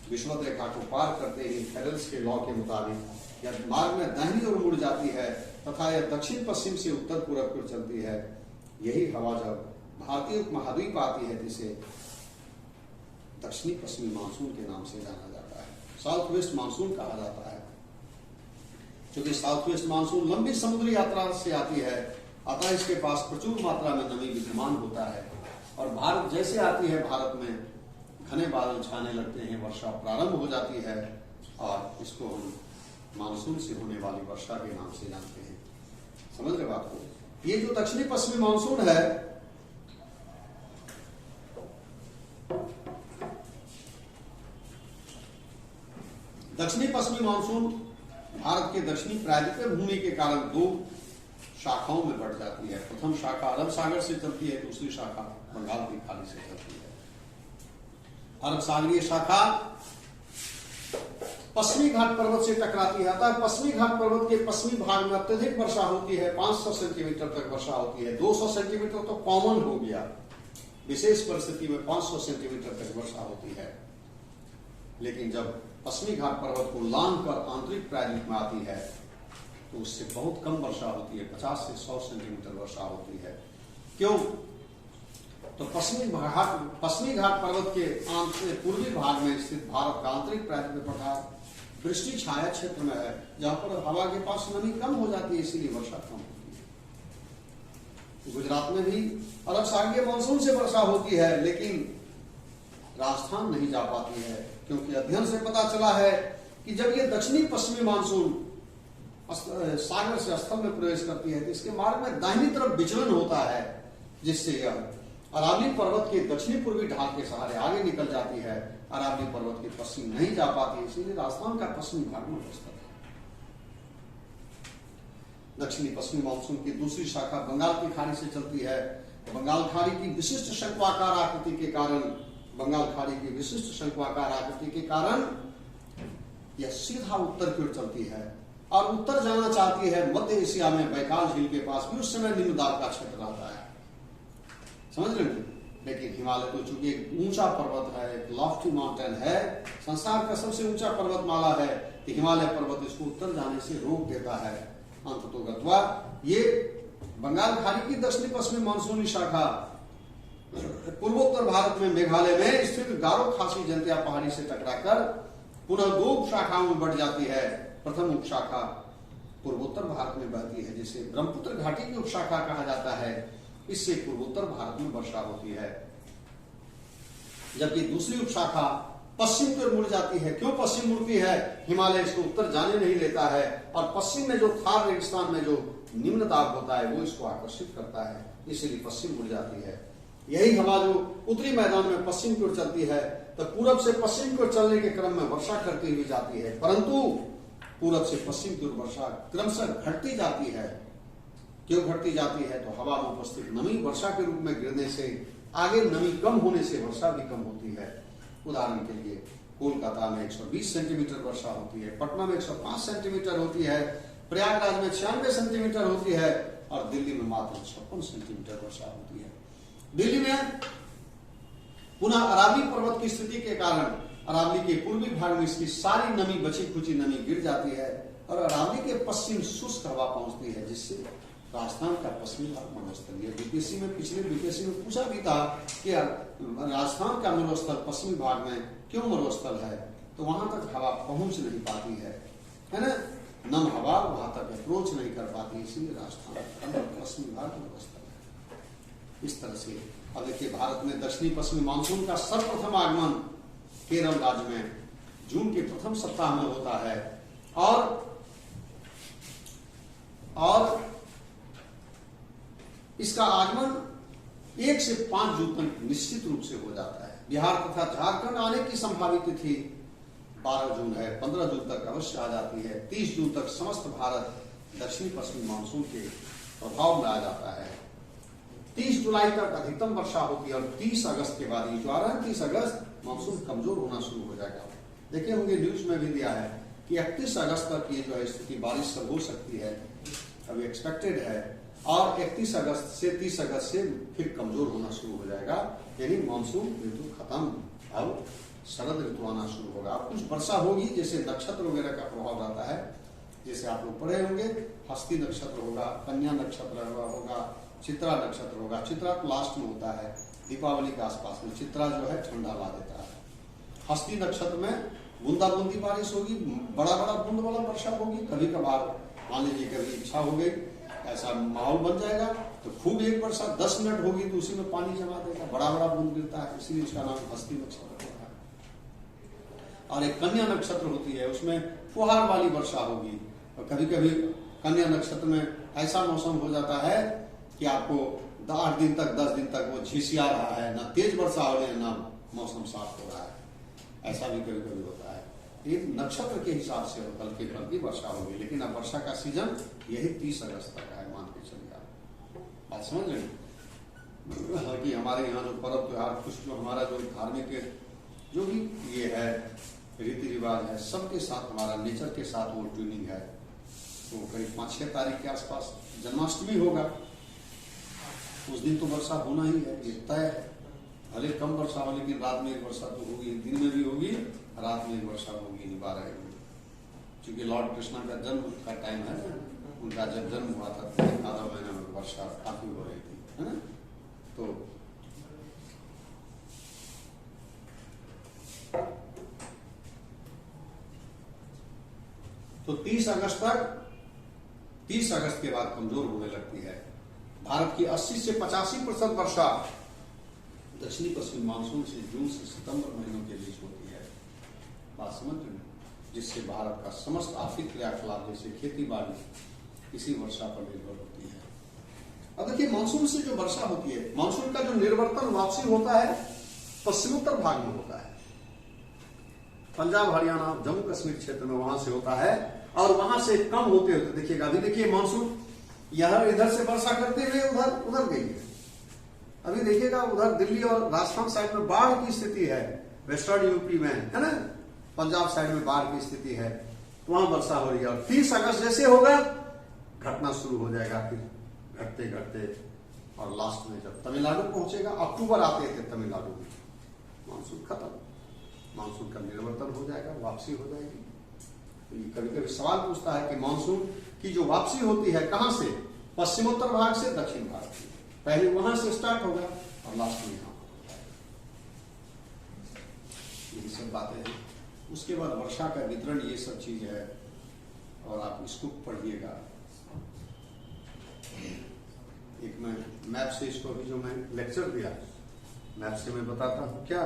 विषुवत रेखा को पार करते ही फेरेल्स के लॉ के मुताबिक यह मार्ग में दाहिनी ओर मुड़ जाती है तथा यह दक्षिण पश्चिम से उत्तर पूर्व की ओर चलती है। यही हवा जब भारतीय उपमहाद्वीप आती है, जिसे दक्षिणी पश्चिमी मानसून के नाम से जाना जाता है, साउथ वेस्ट मानसून कहा जाता है। क्योंकि साउथ वेस्ट मानसून लंबी समुद्री यात्रा से आती है, अतः इसके पास प्रचुर मात्रा में नमी विद्यमान होता है। और भारत जैसे आती है, भारत में घने बादल छाने लगते हैं, वर्षा प्रारंभ हो जाती है, और इसको हम मानसून से होने वाली वर्षा के नाम से जानते हैं। समझ रहे बात को? ये जो दक्षिणी पश्चिमी मानसून है, दक्षिणी पश्चिमी मानसून भारत के दक्षिणी प्रायद्वीपीय भूमि के कारण 2 शाखाओं में बढ़ जाती है। प्रथम शाखा अरब सागर से चलती है, दूसरी शाखा बंगाल की खाड़ी से चलती है। अरब सागरीय शाखा पश्चिमी घाट पर्वत से टकराती है, अतः पश्चिमी घाट पर्वत के पश्चिमी भाग में अत्यधिक वर्षा होती है। 500 सेंटीमीटर तक वर्षा होती है। 200 सेंटीमीटर तो कॉमन हो गया, विशेष परिस्थिति में 500 सेंटीमीटर तक वर्षा होती है। लेकिन जब पश्चिमी घाट पर्वत को लांघ कर आंतरिक प्रायद्वीप में आती है तो उससे बहुत कम वर्षा होती है, 50 से 100 सेंटीमीटर वर्षा होती है। क्यों? तो पश्चिमी घाट पर्वत के पूर्वी भाग में स्थित भारत का आंतरिक प्रायद्वीप पठार वृष्टि छाया क्षेत्र में है, जहां पर हवा के पास नमी कम हो जाती है, इसीलिए वर्षा कम होती है। गुजरात में भी अरब सागरीय मानसून से वर्षा होती है, लेकिन राजस्थान नहीं जा पाती है, क्योंकि अध्ययन से पता चला है कि जब ये दक्षिणी पश्चिमी मानसून सागर से स्थल में प्रवेश करती है तो इसके मार्ग में दाहिनी तरफ विचलन होता है, जिससे यह अरावली पर्वत के दक्षिणी पूर्वी ढाल के सहारे आगे निकल जाती है। अरावली पर्वत के पश्चिम नहीं जा पाती, इसीलिए राजस्थान का पश्चिमी भाग में बसता है। दक्षिणी पश्चिमी मानसून की दूसरी शाखा बंगाल की खाड़ी से चलती है। बंगाल खाड़ी की विशिष्ट शंक्वाकार आकृति के कारण यह सीधा उत्तर की ओर चलती है और उत्तर जाना चाहती है मध्य एशिया में बैकाल झील के पास भी उस समय निम्न दाब का क्षेत्र रहता है। समझ रहे हैं? लेकिन हिमालय तो चूंकि एक ऊंचा पर्वत है, एक लॉफ्टी माउंटेन है, संसार का सबसे ऊंचा पर्वतमाला है, तो हिमालय पर्वत इसको उत्तर जाने से रोक देता है। अंततोगत्वा ये बंगाल खाड़ी की दक्षिणी पश्चिमी मानसूनी शाखा पूर्वोत्तर भारत में मेघालय में स्थित गारो खासी जंतिया पहाड़ी से टकराकर पुनः 2 उपशाखाओं में बढ़ जाती है। प्रथम उपशाखा पूर्वोत्तर भारत में बहती है, जिसे ब्रह्मपुत्र घाटी की उपशाखा कहा जाता है। इससे पूर्वोत्तर भारत में वर्षा होती है। जबकि दूसरी उपशाखा पश्चिम की ओर मुड़ जाती है। क्यों पश्चिम मुड़ती है? हिमालय इसको उत्तर जाने नहीं देता है, और पश्चिम में जो थार रेगिस्तान में जो निम्न दाब होता है वो इसको आकर्षित करता है, इसीलिए पश्चिम मुड़ जाती है। यही हवा जो उत्तरी मैदान में पश्चिम की ओर चलती है, तो पूरब से पश्चिम की ओर चलने के क्रम में वर्षा करती हुई जाती है, परंतु पूरब से पश्चिम की ओर वर्षा क्रमशः घटती जाती है। क्यों घटती जाती है? तो हवा में उपस्थित नमी वर्षा के रूप में गिरने से, आगे नमी कम होने से वर्षा भी कम होती है। उदाहरण के लिए कोलकाता में 120 सेंटीमीटर वर्षा होती है, पटना में 105 सेंटीमीटर होती है, प्रयागराज में 96 सेंटीमीटर होती है, और दिल्ली में मात्र 56 सेंटीमीटर वर्षा होती है। दिल्ली में पुनः अरावली पर्वत की स्थिति के कारण अरावली के पूर्वी भाग में इसकी सारी नमी, बची खुची नमी गिर जाती है और अरावली के पश्चिम शुष्क हवा पहुंचती है, जिससे राजस्थान का पश्चिमी भाग मरुस्थलीय। बीपीएससी में पिछले बीपीएससी में पूछा भी था कि राजस्थान का मरुस्थल पश्चिमी भाग में क्यों मरुस्थल है, तो वहां तक हवा पहुंच नहीं पाती है ना, नम हवा वहां तक अप्रोच नहीं कर पाती, इसीलिए राजस्थान का पश्चिमी भाग मरुस्थल है। इस तरह से अब देखिए, भारत में दक्षिणी पश्चिमी मानसून का सर्वप्रथम आगमन केरल राज्य में जून के प्रथम सप्ताह में होता है और इसका आगमन 1 से 5 जून तक निश्चित रूप से हो जाता है। बिहार तथा झारखंड आने की संभावित तिथि 12 जून है, 15 जून तक अवश्य आ जाती है। 30 जून तक समस्त भारत दक्षिणी पश्चिमी मानसून के प्रभाव में आ जाता है। 30 जुलाई तक अधिकतम वर्षा होती है और 30 अगस्त के बाद, ये जो आ रहा है 30 अगस्त, मानसून कमजोर होना शुरू हो जाएगा। देखे होंगे न्यूज में भी दिया है कि 31 अगस्त तक ये जो है स्थिति बारिश सब हो सकती है, अभी एक्सपेक्टेड है, और 31 अगस्त से 30 अगस्त से फिर कमजोर होना शुरू हो जाएगा, यानी मानसून ऋतु खत्म, अब शरद ऋतु आना शुरू होगा। अब कुछ वर्षा होगी, जैसे नक्षत्र वगैरह का प्रभाव रहता है, जैसे आप लोग पढ़े होंगे, हस्ती नक्षत्र होगा, कन्या नक्षत्र होगा, चित्रा नक्षत्र होगा। चित्रा तो लास्ट में होता है, दीपावली के आसपास में। चित्रा जो है ठंडा ला देता है। हस्ती नक्षत्र में बूंदाबूंदी बारिश होगी, बड़ा बड़ा बूंद वाला वर्षा होगी, कभी कभार मान लीजिए कभी इच्छा हो गई, ऐसा माहौल बन जाएगा तो खूब एक वर्षा 10 मिनट होगी तो उसी में पानी जमा देगा, बड़ा बड़ा बूंद गिरता है, इसीलिए उसका नाम हस्ती नक्षत्र होता है। और एक कन्या नक्षत्र होती है, उसमें फुहार वाली वर्षा होगी, और कभी कभी कन्या नक्षत्र में ऐसा मौसम हो जाता है कि आपको 8 दिन तक 10 दिन तक वो झिसिया रहा है, ना तेज वर्षा हो रही है, ना मौसम साफ हो रहा है, ऐसा भी कभी कभी होता है। ये नक्षत्र के हिसाब से हल्की हल्की वर्षा होगी, लेकिन अब वर्षा का सीजन यही 30 अगस्त तक है, मान के चलिए आप, बात समझ रहे। हालांकि हमारे यहाँ जो पर्व त्योहार, कुछ जो हमारा जो धार्मिक जो भी ये है रीति रिवाज है, सबके साथ हमारा नेचर के साथ वो ट्यूनिंग है। तो करीब 5-6 तारीख के आसपास जन्माष्टमी होगा, उस दिन तो वर्षा होना ही है, ये तय है। भले कम वर्षा हो, लेकिन रात में एक वर्षा तो होगी, दिन में भी होगी, रात में एक वर्षा होगी, निवारा है। क्योंकि लॉर्ड कृष्णा का जन्म का टाइम है, उनका जब जन्म हुआ था तो आधा महीना में वर्षा काफी हो रही थी, है ना। तो 30 अगस्त के बाद कमजोर होने लगती है। भारत की 80 से 85% वर्षा दक्षिणी पश्चिमी मानसून से जून से सितंबर महीनों के बीच होती है, बात समझ रहे हैं, जिससे भारत का समस्त आर्थिक क्रियाकलाप जैसे खेती बाड़ी इसी वर्षा पर निर्भर होती है। अब देखिए, मानसून से जो वर्षा होती है, मानसून का जो निर्वर्तन वापसी होता है पश्चिमोत्तर भाग में होता है, पंजाब हरियाणा जम्मू कश्मीर क्षेत्र में वहां से होता है, और वहां से कम होते होते देखिएगा, अभी देखिए मानसून यहां इधर से वर्षा करते हुए उधर गई है। अभी देखिएगा उधर दिल्ली और राजस्थान साइड में बाढ़ की स्थिति है, वेस्टर्न यूपी में, है ना, पंजाब साइड में बाढ़ की स्थिति है, तो वहां वर्षा हो रही है। और 30 अगस्त जैसे होगा घटना शुरू हो जाएगा, फिर घटते घटते और लास्ट में जब तमिलनाडु पहुंचेगा, अक्टूबर आते थे तमिलनाडु में, मानसून खत्म, मानसून का निर्वर्तन हो जाएगा, वापसी हो जाएगी। तो ये कभी कभी सवाल पूछता है कि मानसून की जो वापसी होती है कहां से, पश्चिमोत्तर भाग से दक्षिण भाग से, पहले वहां से स्टार्ट होगा और लास्ट में यहां, ये सब बातें हैं। उसके बाद वर्षा का वितरण, ये सब चीज है, और आप इसको पढ़िएगा। एक मैं मैप से, इसको अभी जो मैं लेक्चर दिया मैप से मैं बताता हूं क्या